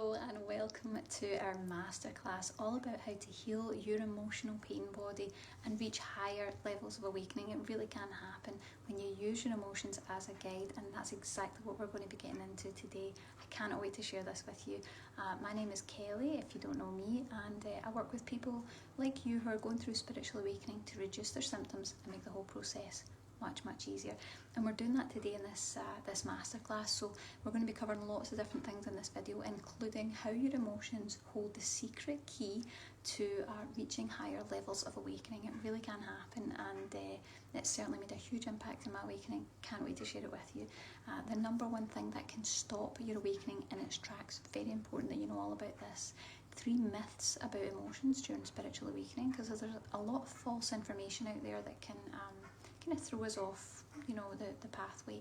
Hello and welcome to our masterclass all about how to heal your emotional pain body and reach higher levels of awakening. It really can happen when you use your emotions as a guide, and that's exactly what we're going to be getting into today. I cannot wait to share this with you. My name is Kelly, if you don't know me, and I work with people like you who are going through spiritual awakening to reduce their symptoms and make the whole process much easier. And we're doing that today in this masterclass. So we're going to be covering lots of different things in this video, including how your emotions hold the secret key to reaching higher levels of awakening. It really can happen, and it's certainly made a huge impact in my awakening. Can't wait to share it with you. The number one thing that can stop your awakening in its tracks, very important that you know all about this. 3 myths about emotions during spiritual awakening, because there's a lot of false information out there that can kind of throw us off, the pathway.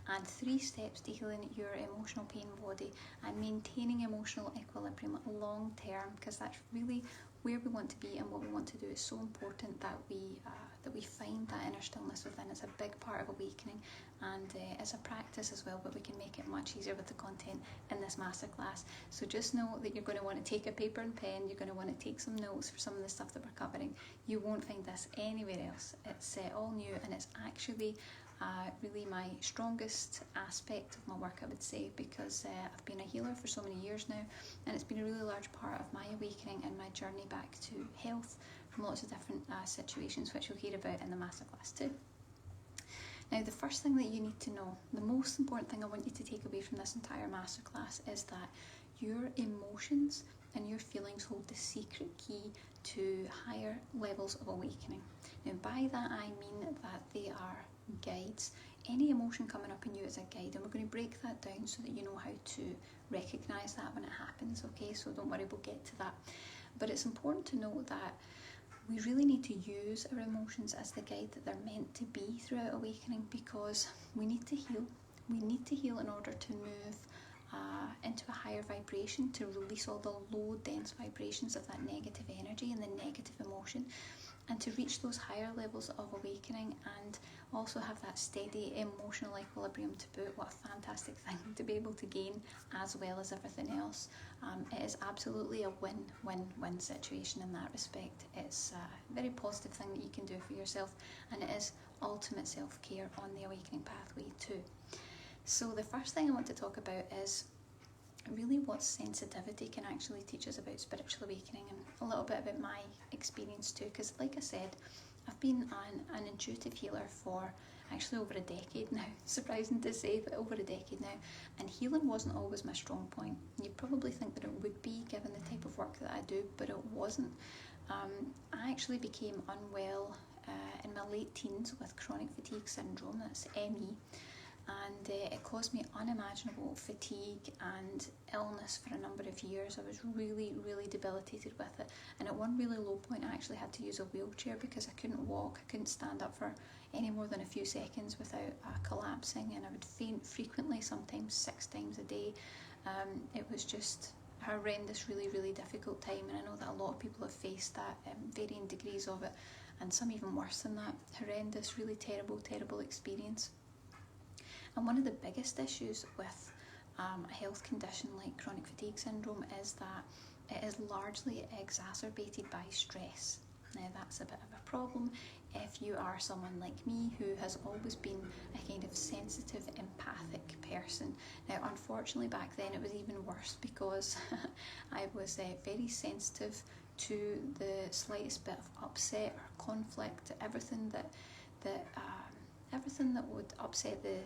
And 3 steps to healing your emotional pain body and maintaining emotional equilibrium long term, because that's really where we want to be and what we want to do. Is so important that we find that inner stillness within. It's a big part of awakening, and it's a practice as well, but we can make it much easier with the content in this masterclass. So just know that you're going to want to take a paper and pen. You're going to want to take some notes for some of the stuff that we're covering. You won't find this anywhere else. It's all new, and it's actually really my strongest aspect of my work, I would say, because I've been a healer for so many years now, and it's been a really large part of my awakening and my journey back to health from lots of different situations, which you'll hear about in the masterclass too. Now, the first thing that you need to know, the most important thing I want you to take away from this entire masterclass, is that your emotions and your feelings hold the secret key to higher levels of awakening. Now, by that I mean that they are guides. Any emotion coming up in you is a guide, and we're going to break that down so that you know how to recognise that when it happens, okay? So don't worry, we'll get to that. But it's important to know that we really need to use our emotions as the guide that they're meant to be throughout awakening, because we need to heal. We need to heal in order to move into a higher vibration, to release all the low, dense vibrations of that negative energy and the negative emotion, and to reach those higher levels of awakening and also have that steady emotional equilibrium to boot. What a fantastic thing to be able to gain, as well as everything else. It is absolutely a win-win-win situation in that respect. It's a very positive thing that you can do for yourself, and it is ultimate self-care on the awakening pathway too. So the first thing I want to talk about is really what sensitivity can actually teach us about spiritual awakening, and a little bit about my experience too, because like I said, I've been an intuitive healer for actually over a decade now. Surprising to say, but over a decade now, and healing wasn't always my strong point. You'd probably think that it would be, given the type of work that I do, but it wasn't. I actually became unwell in my late teens with chronic fatigue syndrome, that's ME, and it caused me unimaginable fatigue and illness for a number of years. I was really debilitated with it, and at one really low point I actually had to use a wheelchair because I couldn't walk. I couldn't stand up for any more than a few seconds without collapsing, and I would faint frequently, sometimes 6 times a day. It was just a horrendous, really difficult time, and I know that a lot of people have faced that, varying degrees of it, and some even worse than that. Horrendous, really terrible experience. And one of the biggest issues with a health condition like chronic fatigue syndrome is that it is largely exacerbated by stress. Now, that's a bit of a problem if you are someone like me who has always been a kind of sensitive, empathic person. Now, unfortunately, back then it was even worse, because I was very sensitive to the slightest bit of upset or conflict, everything that would upset the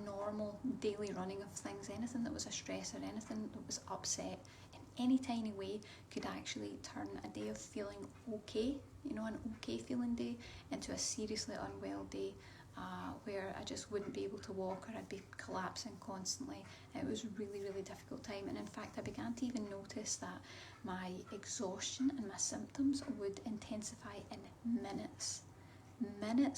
normal daily running of things. Anything that was a stress or anything that was upset in any tiny way could actually turn a day of feeling okay, an okay feeling day, into a seriously unwell day, where I just wouldn't be able to walk, or I'd be collapsing constantly. It was a really difficult time, and in fact I began to even notice that my exhaustion and my symptoms would intensify in minutes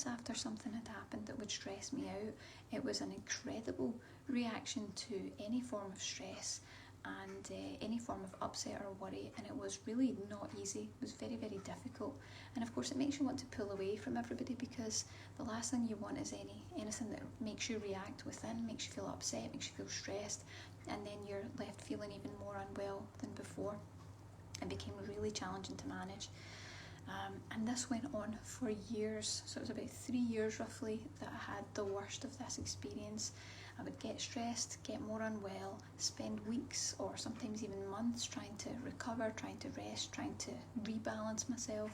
after something had happened that would stress me out. It was an incredible reaction to any form of stress and any form of upset or worry, and it was really not easy. It was very difficult, and of course it makes you want to pull away from everybody, because the last thing you want is anything that makes you react within, makes you feel upset, makes you feel stressed, and then you're left feeling even more unwell than before. It became really challenging to manage. And this went on for years. So it was about 3 years roughly that I had the worst of this experience. I would get stressed, get more unwell, spend weeks or sometimes even months trying to recover, trying to rest, trying to rebalance myself,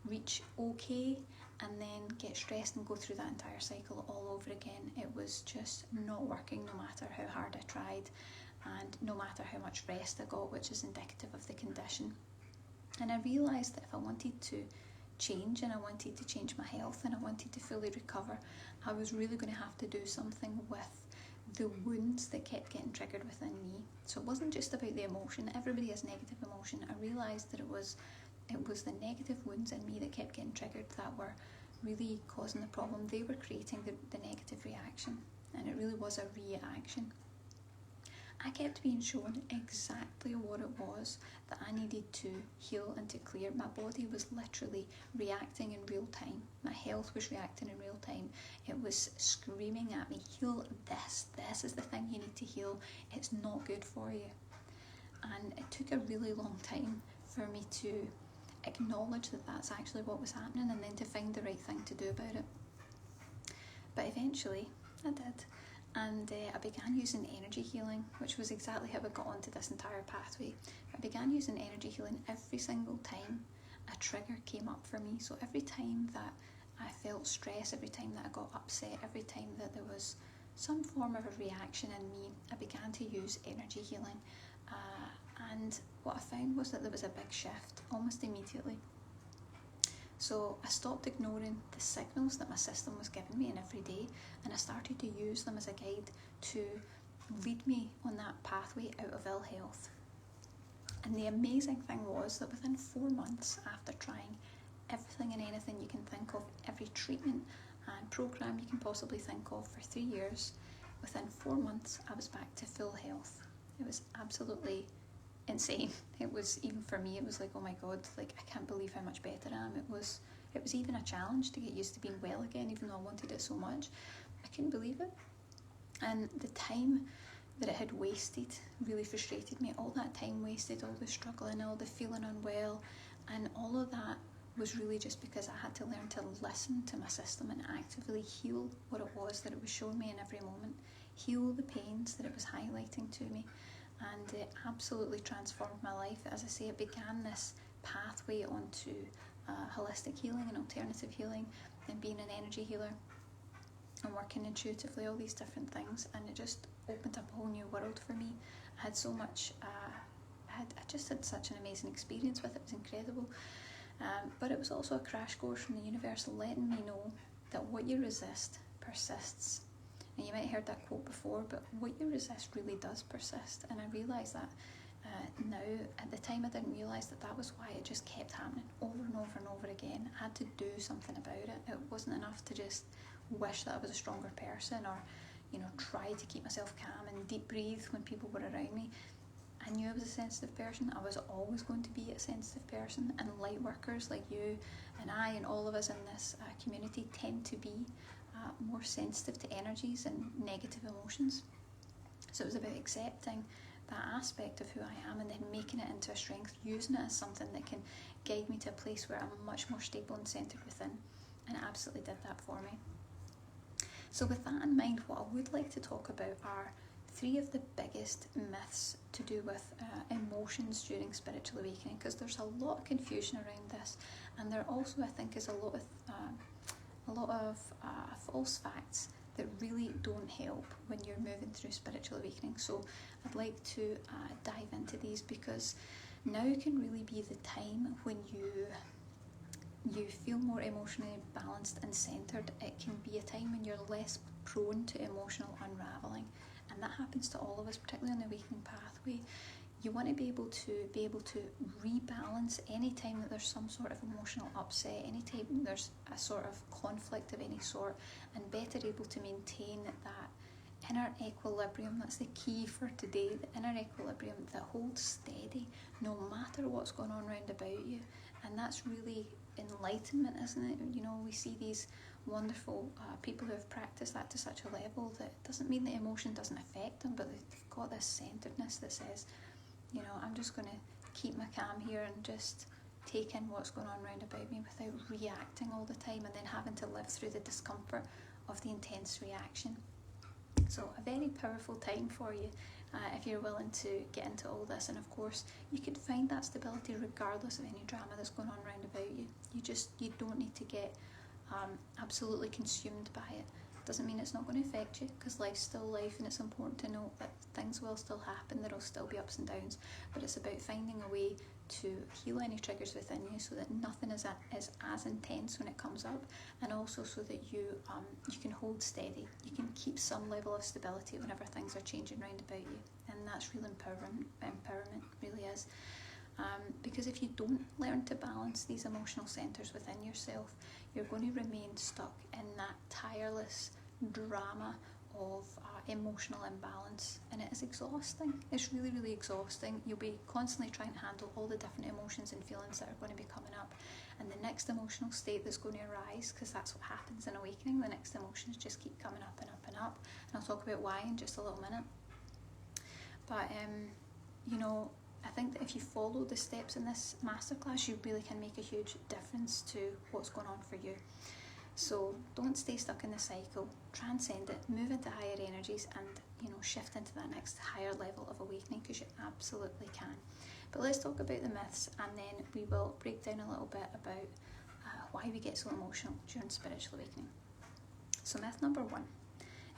reach okay, and then get stressed and go through that entire cycle all over again. It was just not working no matter how hard I tried and no matter how much rest I got, which is indicative of the condition. And I realised that if I wanted to change and I wanted to change my health and I wanted to fully recover, I was really going to have to do something with the wounds that kept getting triggered within me. So it wasn't just about the emotion. Everybody has negative emotion. I realised that it was the negative wounds in me that kept getting triggered that were really causing the problem. They were creating the negative reaction, and it really was a reaction. I kept being shown exactly what it was that I needed to heal and to clear. My body was literally reacting in real time. My health was reacting in real time. It was screaming at me, heal this. This is the thing you need to heal. It's not good for you. And it took a really long time for me to acknowledge that that's actually what was happening and then to find the right thing to do about it. But eventually I did. And I began using energy healing, which was exactly how I got onto this entire pathway. I began using energy healing every single time a trigger came up for me. So every time that I felt stress, every time that I got upset, every time that there was some form of a reaction in me, I began to use energy healing. And what I found was that there was a big shift almost immediately. So I stopped ignoring the signals that my system was giving me in every day, and I started to use them as a guide to lead me on that pathway out of ill health. And the amazing thing was that within 4 months after trying everything and anything you can think of, every treatment and program you can possibly think of for 3 years, within 4 months I was back to full health. It was absolutely insane. It was, even for me, it was like, oh my god, like I can't believe how much better I am. It was even a challenge to get used to being well again, even though I wanted it so much. I couldn't believe it. And the time that it had wasted really frustrated me. All that time wasted, all the struggling, all the feeling unwell, and all of that was really just because I had to learn to listen to my system and actively heal what it was that it was showing me in every moment, heal the pains that it was highlighting to me. And it absolutely transformed my life. As I say, it began this pathway onto holistic healing and alternative healing and being an energy healer and working intuitively, all these different things, and it just opened up a whole new world for me. I had so much, I just had such an amazing experience with it. It was incredible. But it was also a crash course from the universe letting me know that what you resist persists. And you might have heard that quote before, but what you resist really does persist. And I realise that now. At the time I didn't realise that was why it just kept happening over and over and over again. I had to do something about it. It wasn't enough to just wish that I was a stronger person or, try to keep myself calm and deep breathe when people were around me. I knew I was a sensitive person. I was always going to be a sensitive person, and light workers like you and I and all of us in this community tend to be more sensitive to energies and negative emotions. So it was about accepting that aspect of who I am and then making it into a strength, using it as something that can guide me to a place where I'm much more stable and centered within, and it absolutely did that for me. So with that in mind, what I would like to talk about are 3 of the biggest myths to do with emotions during spiritual awakening, because there's a lot of confusion around this, and there also, I think, is a lot of false facts that really don't help when you're moving through spiritual awakening. So I'd like to dive into these, because now can really be the time when you feel more emotionally balanced and centered. It can be a time when you're less prone to emotional unraveling, and that happens to all of us, particularly on the awakening pathway. You want to be able to rebalance any time that there's some sort of emotional upset, any time there's a sort of conflict of any sort, and better able to maintain that inner equilibrium. That's the key for today, the inner equilibrium that holds steady no matter what's going on round about you. And that's really enlightenment, isn't it? We see these wonderful people who have practiced that to such a level that it doesn't mean that emotion doesn't affect them, but they've got this centeredness that says, you know, I'm just going to keep my calm here and just take in what's going on round about me without reacting all the time and then having to live through the discomfort of the intense reaction. So a very powerful time for you if you're willing to get into all this. And of course, you can find that stability regardless of any drama that's going on round about you. You don't need to get absolutely consumed by it. Doesn't mean it's not going to affect you, because life's still life, and it's important to know that things will still happen. There'll still be ups and downs, but it's about finding a way to heal any triggers within you so that nothing is as intense when it comes up, and also so that you can hold steady. You can keep some level of stability whenever things are changing round about you, and that's real empowerment really is. Because if you don't learn to balance these emotional centres within yourself, you're going to remain stuck in that tireless drama of emotional imbalance, and it is exhausting. It's really, really exhausting. You'll be constantly trying to handle all the different emotions and feelings that are going to be coming up, and the next emotional state that's going to arise, because that's what happens in awakening, the next emotions just keep coming up and up and up, and I'll talk about why in just a little minute. But you know, I think that if you follow the steps in this masterclass, you really can make a huge difference to what's going on for you. So don't stay stuck in the cycle, transcend it, move into higher energies, and shift into that next higher level of awakening, because you absolutely can. But let's talk about the myths, and then we will break down a little bit about why we get so emotional during spiritual awakening. So myth number 1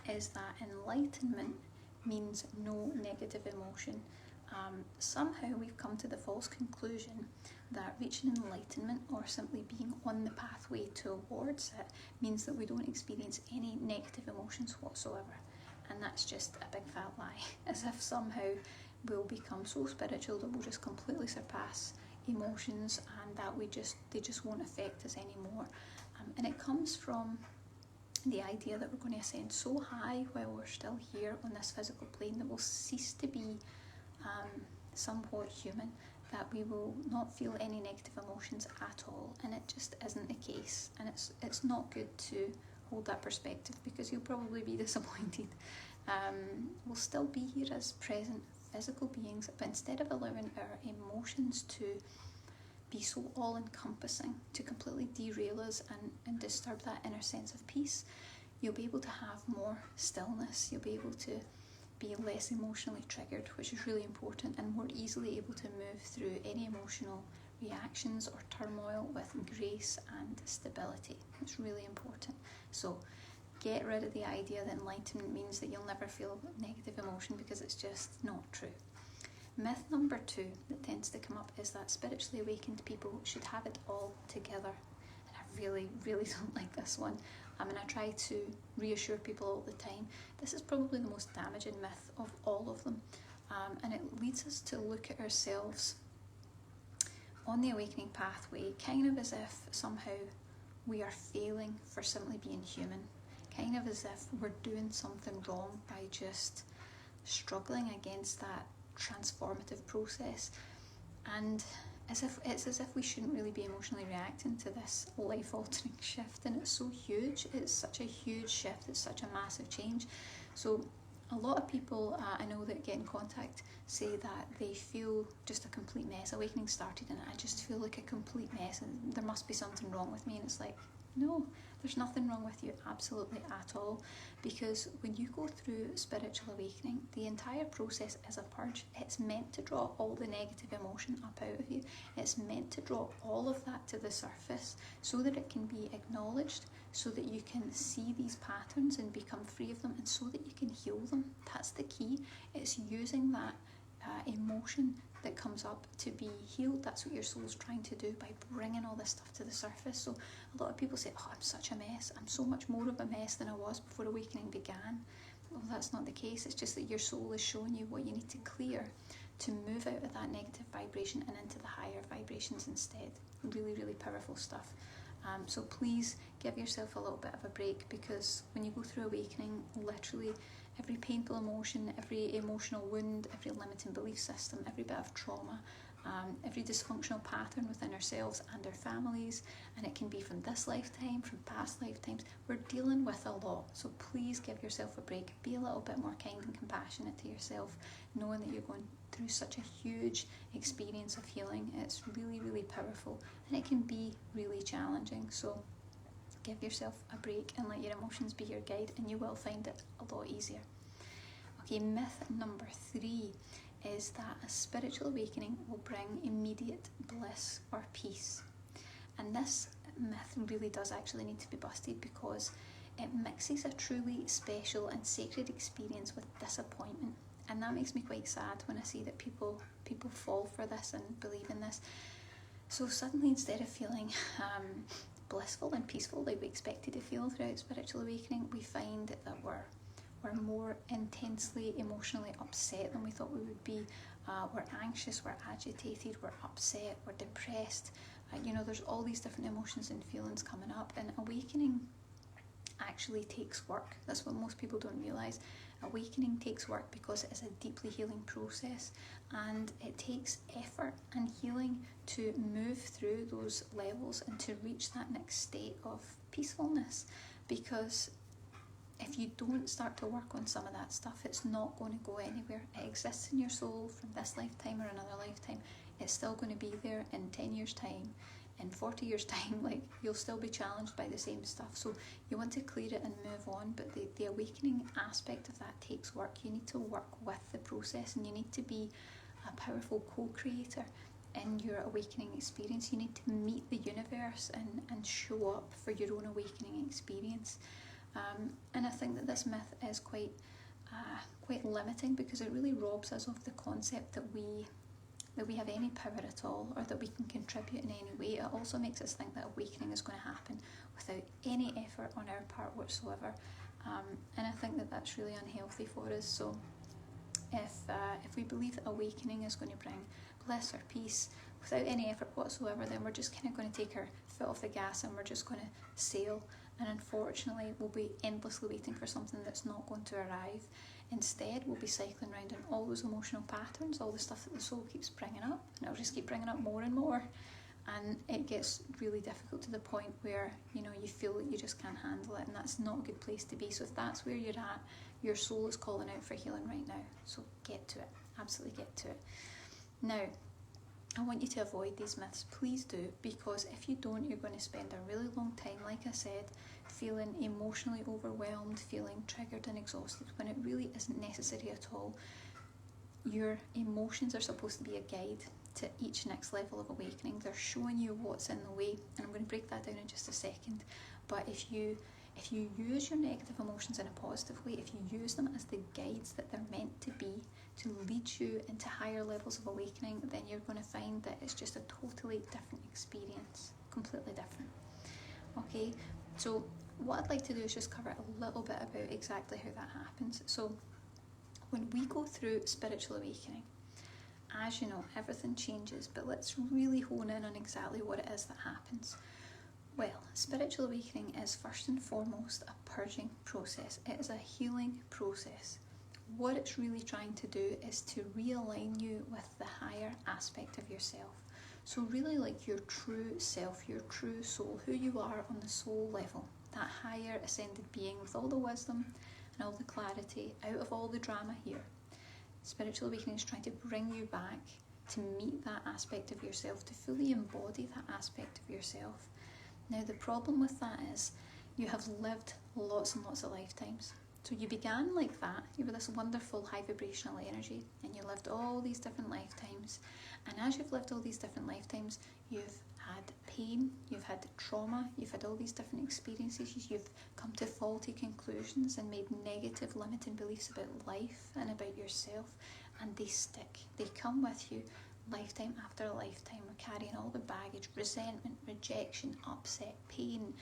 is that enlightenment means no negative emotion. Somehow we've come to the false conclusion that reaching enlightenment, or simply being on the pathway towards it, means that we don't experience any negative emotions whatsoever. And that's just a big fat lie, as if somehow we'll become so spiritual that we'll just completely surpass emotions, and that they just won't affect us anymore. And it comes from the idea that we're going to ascend so high while we're still here on this physical plane that we'll cease to be somewhat human, that we will not feel any negative emotions at all, and it just isn't the case. And it's not good to hold that perspective, because you'll probably be disappointed. We'll still be here as present physical beings, but instead of allowing our emotions to be so all-encompassing, to completely derail us and disturb that inner sense of peace, you'll be able to have more stillness. You'll be able to be less emotionally triggered, which is really important, and more easily able to move through any emotional reactions or turmoil with grace and stability. It's really important. So get rid of the idea that enlightenment means that you'll never feel negative emotion, because it's just not true. Myth number 2 that tends to come up is that spiritually awakened people should have it all together. And I really, really don't like this one. I try to reassure people all the time. This is probably the most damaging myth of all of them. And it leads us to look at ourselves on the awakening pathway kind of as if somehow we are failing for simply being human. Kind of as if we're doing something wrong by just struggling against that transformative process. And it's as if we shouldn't really be emotionally reacting to this life-altering shift, and it's so huge. It's such a huge shift. It's such a massive change. So a lot of people I know that get in contact say that they feel just a complete mess. Awakening started and I just feel like a complete mess, and there must be something wrong with me. And it's like, no, there's nothing wrong with you absolutely at all, because when you go through spiritual awakening, the entire process is a purge. It's meant to draw all the negative emotion up out of you. It's meant to draw all of that to the surface so that it can be acknowledged, so that you can see these patterns and become free of them, and so that you can heal them. That's the key. It's using that emotion that comes up to be healed. That's what your soul's trying to do by bringing all this stuff to the surface. So a lot of people say, oh, I'm such a mess. I'm so much more of a mess than I was before awakening began. Well, that's not the case. It's just that your soul is showing you what you need to clear to move out of that negative vibration and into the higher vibrations instead. Really, really powerful stuff. So please give yourself a little bit of a break, because when you go through awakening, literally every painful emotion, every emotional wound, every limiting belief system, every bit of trauma every dysfunctional pattern within ourselves and our families, and it can be from this lifetime, from past lifetimes. We're dealing with a lot, so please give yourself a break. Be a little bit more kind and compassionate to yourself, knowing that you're going through such a huge experience of healing. It's really, really powerful, and it can be really challenging. So give yourself a break and let your emotions be your guide, and you will find it a lot easier. Okay, myth number 3 is that a spiritual awakening will bring immediate bliss or peace. And this myth really does actually need to be busted, because it mixes a truly special and sacred experience with disappointment. And that makes me quite sad when I see that people fall for this and believe in this. So suddenly, instead of feeling blissful and peaceful like we expected to feel throughout spiritual awakening, we find that we're more intensely emotionally upset than we thought we would be. We're anxious, we're agitated, we're upset, we're depressed. There's all these different emotions and feelings coming up, and awakening actually takes work. That's what most people don't realise. Awakening takes work because it is a deeply healing process, and it takes effort and healing to move through those levels and to reach that next state of peacefulness. Because if you don't start to work on some of that stuff, it's not going to go anywhere. It exists in your soul from this lifetime or another lifetime. It's still going to be there in 10 years' time, in 40 years' time. Like, you'll still be challenged by the same stuff. So you want to clear it and move on, but the awakening aspect of that takes work. You need to work with the process, and you need to be a powerful co-creator in your awakening experience. You need to meet the universe and show up for your own awakening experience. And I think that this myth is quite limiting, because it really robs us of the concept that we have any power at all, or that we can contribute in any way. It also makes us think that awakening is going to happen without any effort on our part whatsoever, and I think that that's really unhealthy for us. So if we believe that awakening is going to bring bliss or peace without any effort whatsoever, then we're just kind of going to take our foot off the gas and we're just going to sail. And unfortunately, we'll be endlessly waiting for something that's not going to arrive. Instead, we'll be cycling around in all those emotional patterns, all the stuff that the soul keeps bringing up, and it'll just keep bringing up more and more. And it gets really difficult to the point where, you feel that you just can't handle it, and that's not a good place to be. So if that's where you're at, your soul is calling out for healing right now. So get to it. Absolutely get to it. Now, I want you to avoid these myths, please do, because if you don't, you're going to spend a really long time, like I said, feeling emotionally overwhelmed, feeling triggered and exhausted, when it really isn't necessary at all. Your emotions are supposed to be a guide to each next level of awakening. They're showing you what's in the way, and I'm going to break that down in just a second. But if you use your negative emotions in a positive way, if you use them as the guides that they're meant to be, to lead you into higher levels of awakening, then you're going to find that it's just a totally different experience, completely different. Okay, so what I'd like to do is just cover a little bit about exactly how that happens. So when we go through spiritual awakening, as you know, everything changes, but let's really hone in on exactly what it is that happens. Well, spiritual awakening is first and foremost a purging process. It is a healing process. What it's really trying to do is to realign you with the higher aspect of yourself. So really, like your true self, your true soul, who you are on the soul level, that higher ascended being with all the wisdom and all the clarity, out of all the drama here. Spiritual awakening is trying to bring you back to meet that aspect of yourself, to fully embody that aspect of yourself. Now, the problem with that is you have lived lots and lots of lifetimes. So you began like that, you were this wonderful high vibrational energy, and you lived all these different lifetimes. And as you've lived all these different lifetimes, you've had pain, you've had trauma, you've had all these different experiences, you've come to faulty conclusions and made negative limiting beliefs about life and about yourself, and they stick. They come with you lifetime after a lifetime. We're carrying all the baggage, resentment, rejection, upset, pain,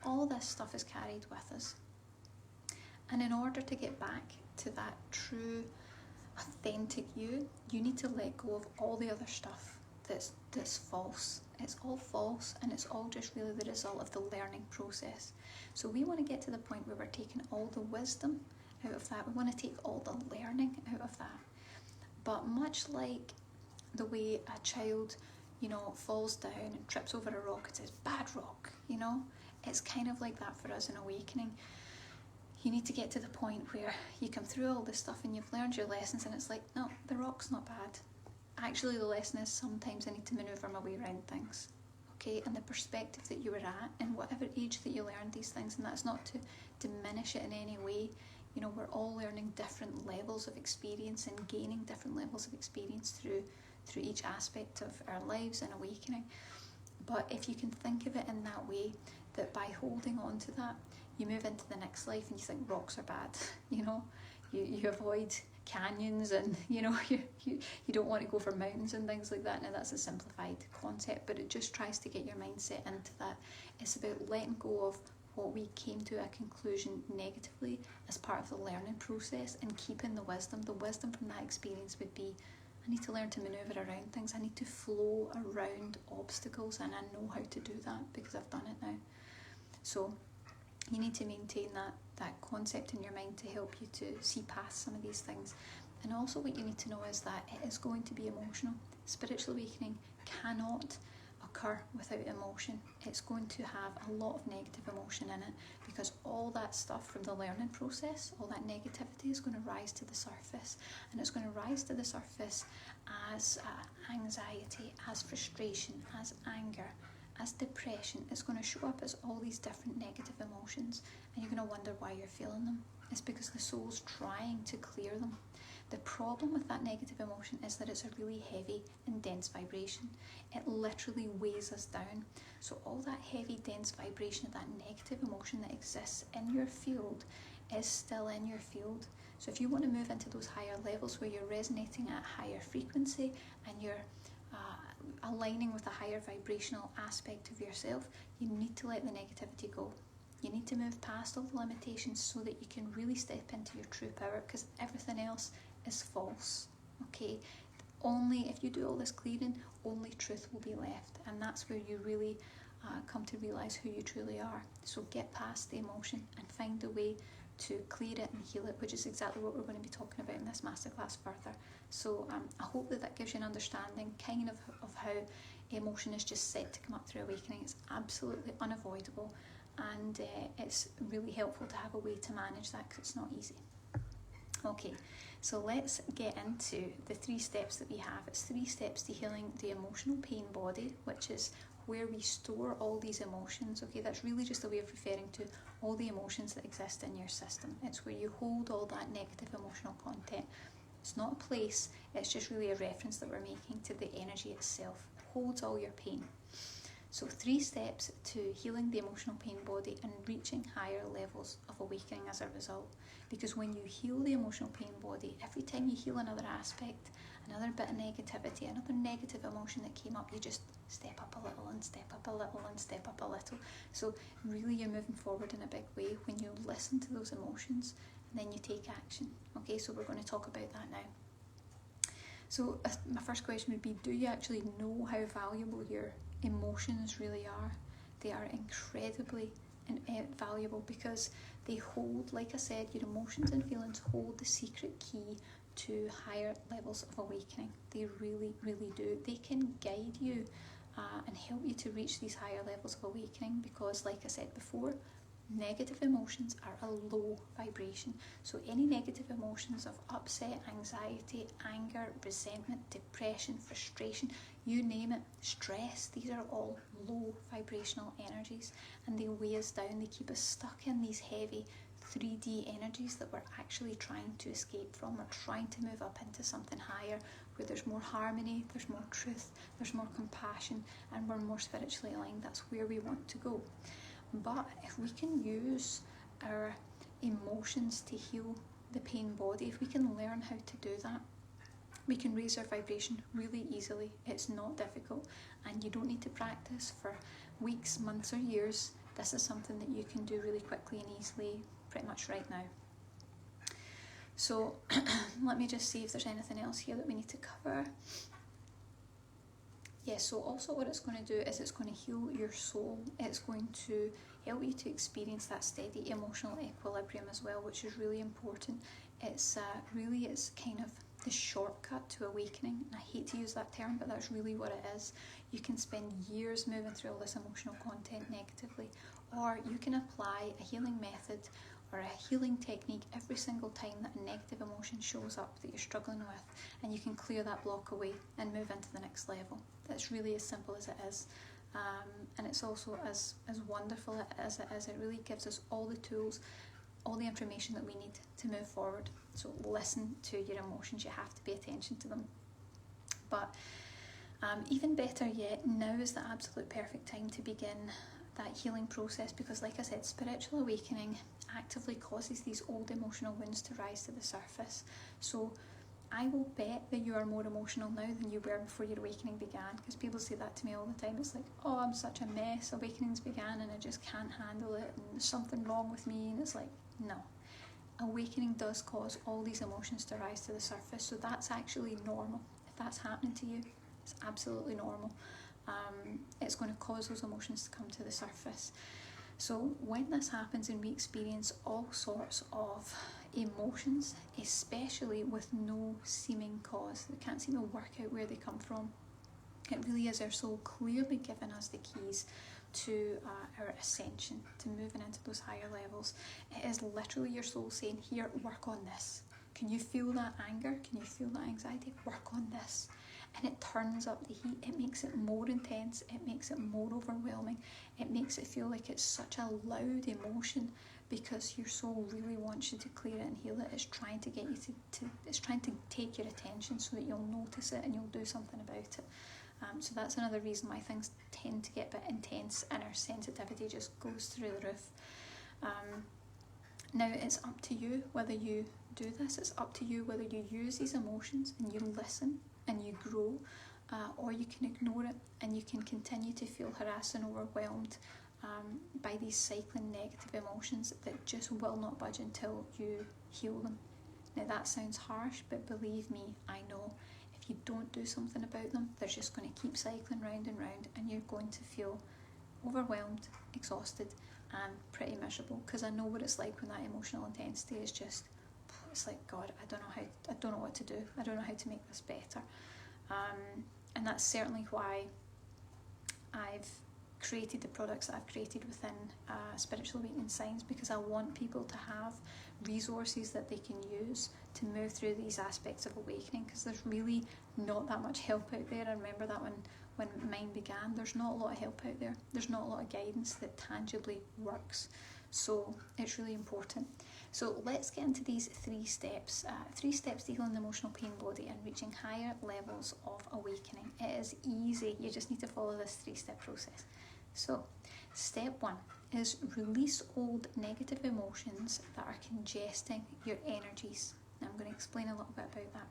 all this stuff is carried with us. And in order to get back to that true, authentic you need to let go of all the other stuff that's false. It's all false, and it's all just really the result of the learning process. So we want to get to the point where we're taking all the wisdom out of that. We want to take all the learning out of that. But much like the way a child, falls down and trips over a rock and says, bad rock, It's kind of like that for us in awakening. You need to get to the point where you come through all this stuff and you've learned your lessons and it's like, no, the rock's not bad. Actually, the lesson is sometimes I need to manoeuvre my way around things. Okay, and the perspective that you were at and whatever age that you learned these things, and that's not to diminish it in any way. We're all learning different levels of experience and gaining different levels of experience through each aspect of our lives and awakening. But if you can think of it in that way, that by holding on to that, you move into the next life and you think rocks are bad, you avoid canyons and you don't want to go for mountains and things like that. Now that's a simplified concept, but it just tries to get your mindset into that. It's about letting go of what we came to a conclusion negatively as part of the learning process and keeping the wisdom. The wisdom from that experience would be, I need to learn to manoeuvre around things. I need to flow around obstacles, and I know how to do that because I've done it now. So you need to maintain that concept in your mind to help you to see past some of these things. And also what you need to know is that it is going to be emotional. Spiritual awakening cannot occur without emotion. It's going to have a lot of negative emotion in it because all that stuff from the learning process, all that negativity is going to rise to the surface, and it's going to rise to the surface as anxiety, as frustration, as anger, as depression. It's going to show up as all these different negative emotions, and you're going to wonder why you're feeling them. It's because the soul's trying to clear them. The problem with that negative emotion is that it's a really heavy and dense vibration. It literally weighs us down. So all that heavy, dense vibration of that negative emotion that exists in your field is still in your field. So if you want to move into those higher levels where you're resonating at higher frequency and you're aligning with a higher vibrational aspect of yourself, you need to let the negativity go. You need to move past all the limitations so that you can really step into your true power, because everything else is false. Okay, only if you do all this clearing, only truth will be left, and that's where you really come to realize who you truly are. So get past the emotion and find a way to clear it and heal it, which is exactly what we're going to be talking about in this masterclass further. So I hope that gives you an understanding kind of how emotion is just set to come up through awakening. It's absolutely unavoidable, and it's really helpful to have a way to manage that because it's not easy. Okay, so let's get into the 3 steps that we have. It's 3 steps to healing the emotional pain body, which is where we store all these emotions. Okay, that's really just a way of referring to all the emotions that exist in your system. It's where you hold all that negative emotional content. It's not a place, it's just really a reference that we're making to the energy itself. It holds all your pain. So 3 steps to healing the emotional pain body and reaching higher levels of awakening as a result. Because when you heal the emotional pain body, every time you heal another aspect, another bit of negativity, another negative emotion that came up, you just step up a little and step up a little and step up a little. So really you're moving forward in a big way when you listen to those emotions and then you take action. Okay, so we're going to talk about that now. So my first question would be, do you actually know how valuable your emotions really are? They are incredibly valuable because they hold, like I said, your emotions and feelings hold the secret key to higher levels of awakening. They really, really do. They can guide you and help you to reach these higher levels of awakening because, like I said before, negative emotions are a low vibration. So any negative emotions of upset, anxiety, anger, resentment, depression, frustration, you name it, stress, these are all low vibrational energies, and they weigh us down. They keep us stuck in these heavy 3D energies that we're actually trying to escape from. We're trying to move up into something higher where there's more harmony, there's more truth, there's more compassion, and we're more spiritually aligned. That's where we want to go. But if we can use our emotions to heal the pain body, if we can learn how to do that, we can raise our vibration really easily. It's not difficult, and you don't need to practice for weeks, months or years. This is something that you can do really quickly and easily pretty much right now. So let me just see if there's anything else here that we need to cover. Yes, so also what it's going to do is it's going to heal your soul. It's going to help you to experience that steady emotional equilibrium as well, which is really important. It's kind of the shortcut to awakening. And I hate to use that term, but that's really what it is. You can spend years moving through all this emotional content negatively, or you can apply a healing method or a healing technique every single time that a negative emotion shows up that you're struggling with, and you can clear that block away and move into the next level. That's really as simple as it is. And it's also as wonderful as it is. It really gives us all the tools, all the information that we need to move forward. So listen to your emotions, you have to pay attention to them. But even better yet, now is the absolute perfect time to begin that healing process, because like I said, spiritual awakening actively causes these old emotional wounds to rise to the surface. So I will bet that you are more emotional now than you were before your awakening began, because people say that to me all the time. It's like, oh, I'm such a mess, awakenings began and I just can't handle it and there's something wrong with me. And it's like, no. Awakening does cause all these emotions to rise to the surface, so that's actually normal. If that's happening to you, it's absolutely normal. It's going to cause those emotions to come to the surface. So when this happens and we experience all sorts of emotions, especially with no seeming cause, we can't seem to work out where they come from, it really is our soul clearly giving us the keys to our ascension, to moving into those higher levels. It is literally your soul saying, here, work on this. Can you feel that anger? Can you feel that anxiety? Work on this. And it turns up the heat. It makes it more intense. It makes it more overwhelming. It makes it feel like it's such a loud emotion, because your soul really wants you to clear it and heal it. It's trying to get you to it's trying to take your attention so that you'll notice it and you'll do something about it. So that's another reason why things tend to get a bit intense and our sensitivity just goes through the roof. Now it's up to you whether you do this. It's up to you whether you use these emotions and you listen and you grow, or you can ignore it and you can continue to feel harassed and overwhelmed by these cycling negative emotions that just will not budge until you heal them. Now that sounds harsh, but believe me, I know. If you don't do something about them, they're just going to keep cycling round and round, and you're going to feel overwhelmed, exhausted, and pretty miserable. Because I know what it's like when that emotional intensity is just, it's like, God, I don't know what to do. I don't know how to make this better. And that's certainly why I've created the products that I've created within Spiritual Awakening Signs, because I want people to have resources that they can use to move through these aspects of awakening, because there's really not that much help out there. I remember that when mine began, there's not a lot of help out there. There's not a lot of guidance that tangibly works. So it's really important. So let's get into these 3 steps. 3 steps to healing the emotional pain body and reaching higher levels of awakening. It is easy. You just need to follow this 3-step process. So step 1 is release old negative emotions that are congesting your energies. Now I'm going to explain a little bit about that.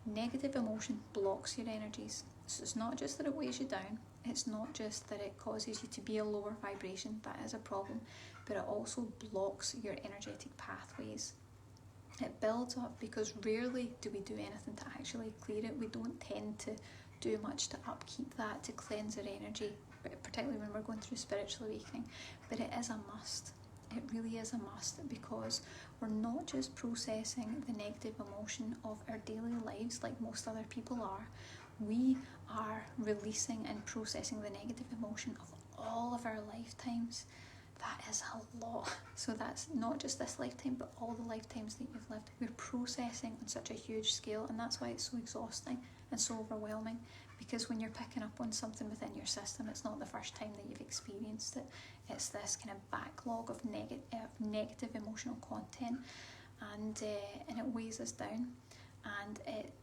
Negative emotion blocks your energies. So it's not just that it weighs you down, it's not just that it causes you to be a lower vibration, that is a problem, but it also blocks your energetic pathways. It builds up because rarely do we do anything to actually clear it. We don't tend to do much to upkeep that, to cleanse our energy, particularly when we're going through spiritual awakening. But it is a must. It really is a must, because we're not just processing the negative emotion of our daily lives like most other people are. We are releasing and processing the negative emotion of all of our lifetimes. That is a lot. So that's not just this lifetime, but all the lifetimes that you've lived. We're processing on such a huge scale, and that's why it's so exhausting and so overwhelming, because when you're picking up on something within your system, it's not the first time that you've experienced it. It's this kind of backlog of negative emotional content, and it weighs us down, and it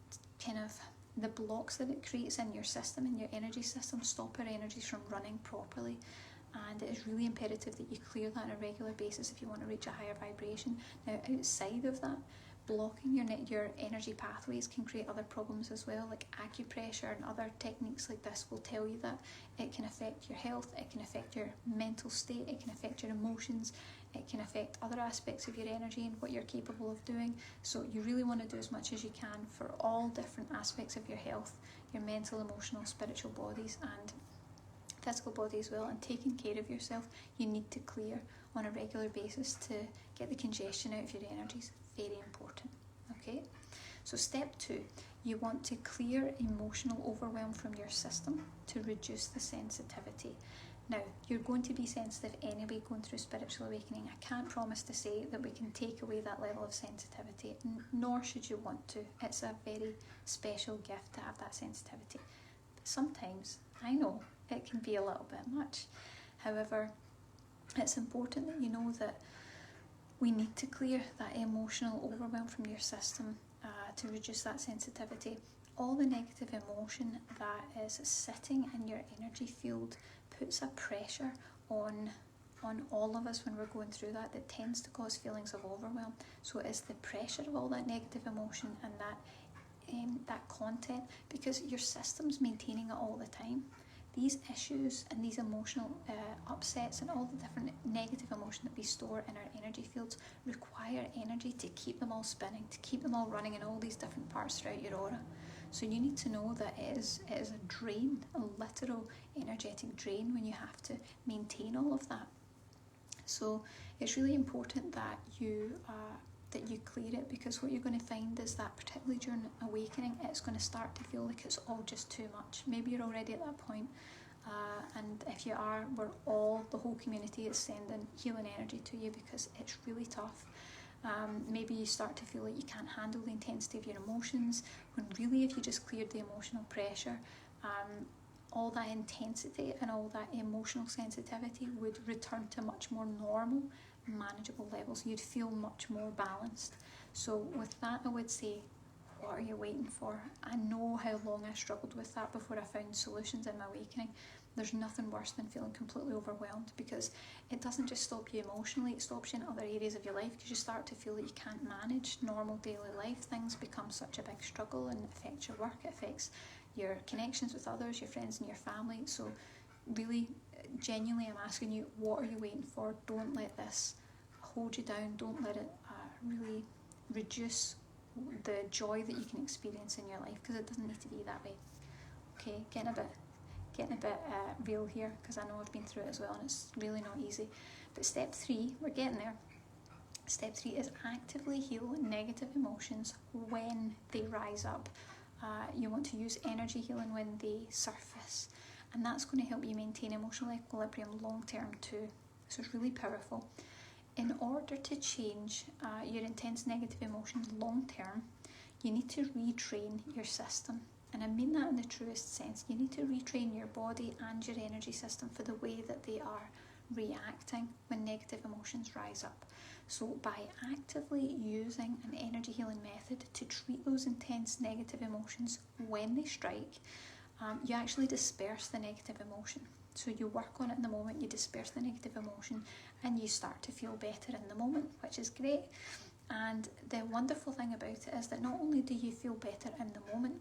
kind of, the blocks that it creates in your system, in your energy system, stop our energies from running properly. And it is really imperative that you clear that on a regular basis if you want to reach a higher vibration. Now, outside of that, blocking your energy pathways can create other problems as well, like acupressure and other techniques like this will tell you that it can affect your health, it can affect your mental state, it can affect your emotions, it can affect other aspects of your energy and what you're capable of doing. So you really want to do as much as you can for all different aspects of your health, your mental, emotional, spiritual bodies, and physical body as well. And taking care of yourself, you need to clear on a regular basis to get the congestion out of your energies. Very important. Okay, So step 2, you want to clear emotional overwhelm from your system to reduce the sensitivity. Now, you're going to be sensitive anyway going through spiritual awakening. I can't promise to say that we can take away that level of sensitivity, nor should you want to. It's a very special gift to have that sensitivity. But sometimes, I know, it can be a little bit much. However, it's important that you know that we need to clear that emotional overwhelm from your system to reduce that sensitivity. All the negative emotion that is sitting in your energy field puts a pressure on all of us when we're going through that tends to cause feelings of overwhelm. So it's the pressure of all that negative emotion and that content, because your system's maintaining it all the time. These issues and these emotional upsets and all the different negative emotion that we store in our energy fields require energy to keep them all spinning, to keep them all running in all these different parts throughout your aura. So you need to know that it is a drain, a literal energetic drain when you have to maintain all of that. So it's really important that you clear it, because what you're going to find is that particularly during awakening, it's going to start to feel like it's all just too much. Maybe you're already at that point, and if you are, the whole community is sending healing energy to you, because it's really tough. Maybe you start to feel like you can't handle the intensity of your emotions, when really if you just cleared the emotional pressure, all that intensity and all that emotional sensitivity would return to much more normal, manageable levels. You'd feel much more balanced. So with that, I would say, what are you waiting for? I know how long I struggled with that before I found solutions in my awakening. There's nothing worse than feeling completely overwhelmed, because it doesn't just stop you emotionally, it stops you in other areas of your life, because you start to feel that you can't manage normal daily life. Things become such a big struggle and it affects your work, it affects your connections with others, your friends and your family. So really, genuinely, I'm asking you, what are you waiting for? Don't let this hold you down. Don't let it really reduce the joy that you can experience in your life, because it doesn't need to be that way. Okay, getting a bit real here, because I know I've been through it as well, and it's really not easy. But step 3, we're getting there. Step 3 is actively heal negative emotions when they rise up. You want to use energy healing when they surface, and that's going to help you maintain emotional equilibrium long term too. So it's really powerful. In order to change your intense negative emotions long term, you need to retrain your system. And I mean that in the truest sense. You need to retrain your body and your energy system for the way that they are reacting when negative emotions rise up. So by actively using an energy healing method to treat those intense negative emotions when they strike, you actually disperse the negative emotion. So you work on it in the moment, you disperse the negative emotion, and you start to feel better in the moment, which is great. And the wonderful thing about it is that not only do you feel better in the moment,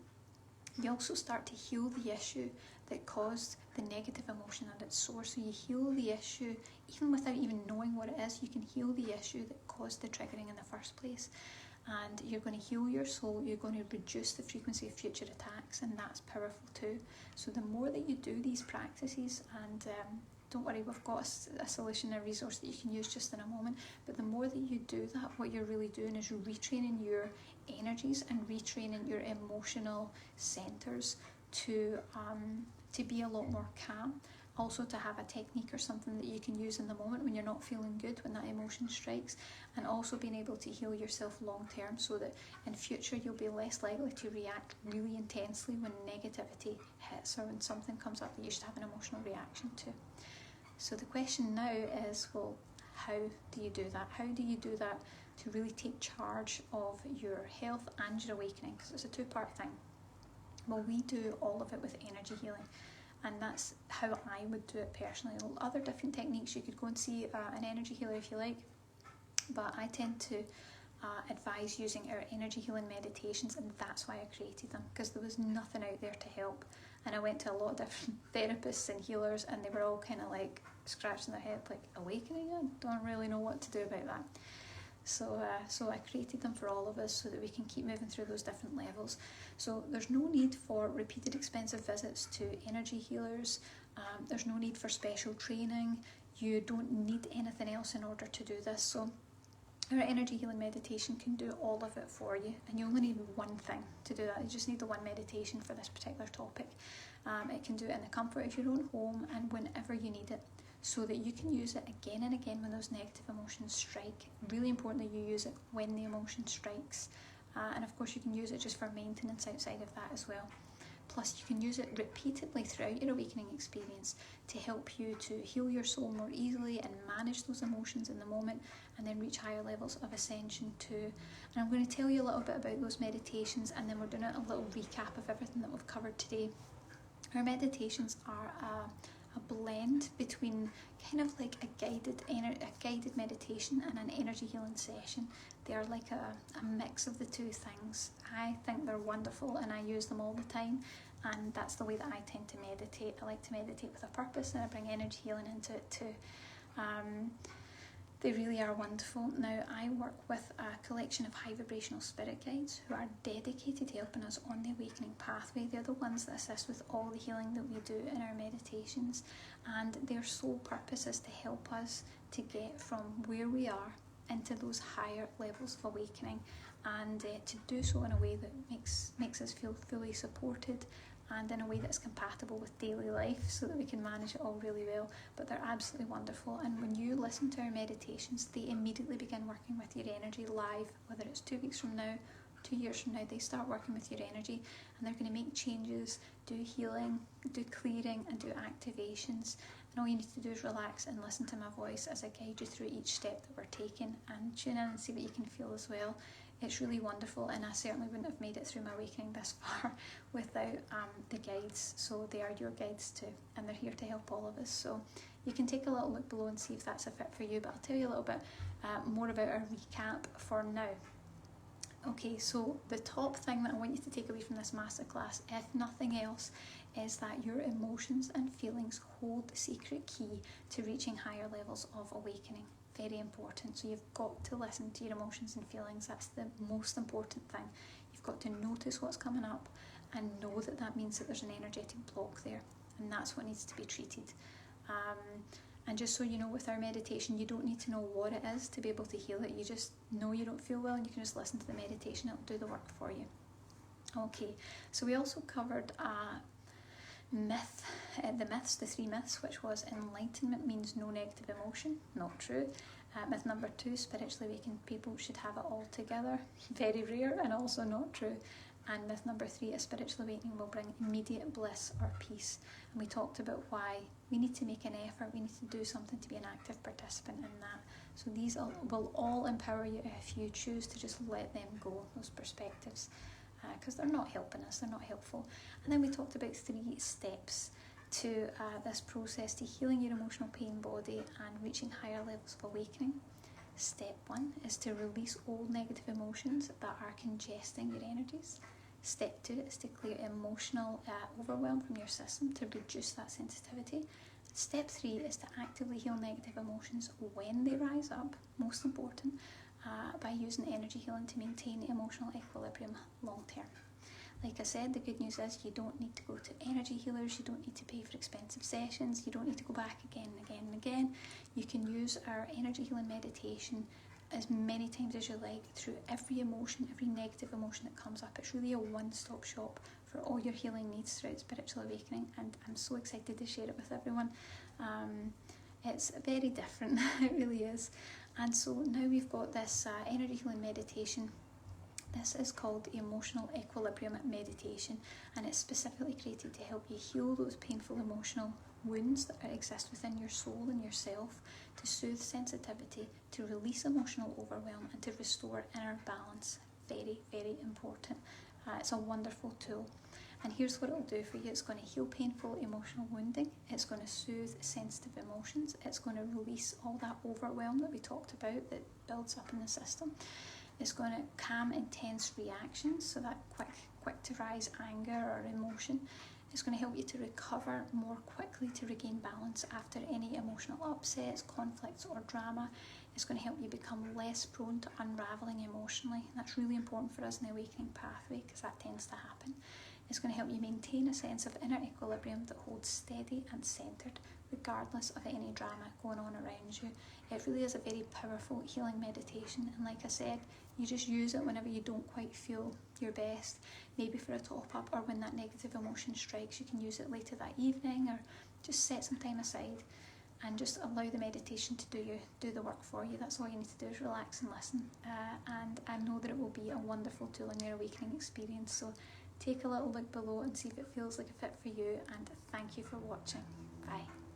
you also start to heal the issue that caused the negative emotion at its source. So you heal the issue, even without even knowing what it is, you can heal the issue that caused the triggering in the first place. And you're going to heal your soul, you're going to reduce the frequency of future attacks, and that's powerful too. So the more that you do these practices, and don't worry, we've got a solution, a resource that you can use just in a moment, but the more that you do that, what you're really doing is retraining your energies and retraining your emotional centers to be a lot more calm. Also to have a technique or something that you can use in the moment when you're not feeling good, when that emotion strikes, and also being able to heal yourself long term, so that in future you'll be less likely to react really intensely when negativity hits or when something comes up that you should have an emotional reaction to. So the question now is, well, how do you do that? How do you do that to really take charge of your health and your awakening? Because it's a two-part thing. Well, we do all of it with energy healing, and that's how I would do it personally. Other different techniques, you could go and see an energy healer if you like, but I tend to advise using our energy healing meditations, and that's why I created them, because there was nothing out there to help. And I went to a lot of different therapists and healers, and they were all kind of like scratching their head like, awakening? I don't really know what to do about that. So I created them for all of us so that we can keep moving through those different levels. So there's no need for repeated expensive visits to energy healers. There's no need for special training. You don't need anything else in order to do this. So Our energy healing meditation can do all of it for you, and you only need one thing to do that. You just need the one meditation for this particular topic. It can do it in the comfort of your own home and whenever you need it, so that you can use it again and again when those negative emotions strike. Really important that you use it when the emotion strikes, and of course you can use it just for maintenance outside of that as well. Plus you can use it repeatedly throughout your awakening experience to help you to heal your soul more easily and manage those emotions in the moment, and then reach higher levels of ascension too. And I'm going to tell you a little bit about those meditations, and then we're doing a little recap of everything that we've covered today. Our meditations are a blend between kind of like a guided meditation and an energy healing session. They are like a mix of the two things. I think they're wonderful and I use them all the time, and that's the way that I tend to meditate. I like to meditate with a purpose, and I bring energy healing into it too. They really are wonderful. Now, I work with a collection of high vibrational spirit guides who are dedicated to helping us on the awakening pathway. They're the ones that assist with all the healing that we do in our meditations, and their sole purpose is to help us to get from where we are into those higher levels of awakening, and to do so in a way that makes us feel fully supported, and in a way that's compatible with daily life, so that we can manage it all really well. But they're absolutely wonderful, and when you listen to our meditations, they immediately begin working with your energy live. Whether it's 2 weeks from now, 2 years from now, they start working with your energy, and they're going to make changes, do healing, do clearing, and do activations. And all you need to do is relax and listen to my voice as I guide you through each step that we're taking, and tune in and see what you can feel as well. It's really wonderful, and I certainly wouldn't have made it through my awakening this far without the guides. So they are your guides too, and they're here to help all of us. So you can take a little look below and see if that's a fit for you, but I'll tell you a little bit more about our recap for now. Okay, so the top thing that I want you to take away from this masterclass, if nothing else, is that your emotions and feelings hold the secret key to reaching higher levels of awakening. Very important. So you've got to listen to your emotions and feelings. That's the most important thing. You've got to notice what's coming up and know that that means that there's an energetic block there, and that's what needs to be treated. And just so you know, with our meditation, you don't need to know what it is to be able to heal it. You just know you don't feel well, and you can just listen to the meditation. It'll do the work for you. Okay, so we also covered myth, the 3 myths, which was enlightenment means no negative emotion. Not true. Myth number 2, spiritually awakened people should have it all together. Very rare, and also not true. And myth number 3, a spiritual awakening will bring immediate bliss or peace. And we talked about why we need to make an effort, we need to do something to be an active participant in that. So these will all empower you if you choose to just let them go, those perspectives, because they're not helping us, they're not helpful. And then we talked about 3 steps to this process to healing your emotional pain body and reaching higher levels of awakening. Step 1 is to release old negative emotions that are congesting your energies. Step 2 is to clear emotional overwhelm from your system to reduce that sensitivity. Step 3 is to actively heal negative emotions when they rise up, most important, by using energy healing to maintain emotional equilibrium long term. Like I said, the good news is you don't need to go to energy healers, you don't need to pay for expensive sessions, you don't need to go back again and again and again. You can use our energy healing meditation as many times as you like through every emotion, every negative emotion that comes up. It's really a one-stop shop for all your healing needs throughout spiritual awakening, and I'm so excited to share it with everyone. It's very different, it really is. And so now we've got this energy healing meditation. This is called the Emotional Equilibrium Meditation, and it's specifically created to help you heal those painful emotional wounds that exist within your soul and yourself, to soothe sensitivity, to release emotional overwhelm, and to restore inner balance. Very, very important. It's a wonderful tool. And here's what it'll do for you. It's going to heal painful emotional wounding. It's going to soothe sensitive emotions. It's going to release all that overwhelm that we talked about that builds up in the system. It's going to calm intense reactions, so that quick to rise anger or emotion. It's going to help you to recover more quickly, to regain balance after any emotional upsets, conflicts or drama. It's going to help you become less prone to unravelling emotionally. And that's really important for us in the awakening pathway, because that tends to happen. It's going to help you maintain a sense of inner equilibrium that holds steady and centred regardless of any drama going on around you. It really is a very powerful healing meditation, and like I said, you just use it whenever you don't quite feel your best, maybe for a top up, or when that negative emotion strikes. You can use it later that evening, or just set some time aside and just allow the meditation to do the work for you. That's all you need to do, is relax and listen, and I know that it will be a wonderful tool in your awakening experience. So take a little look below and see if it feels like a fit for you, and thank you for watching. Bye.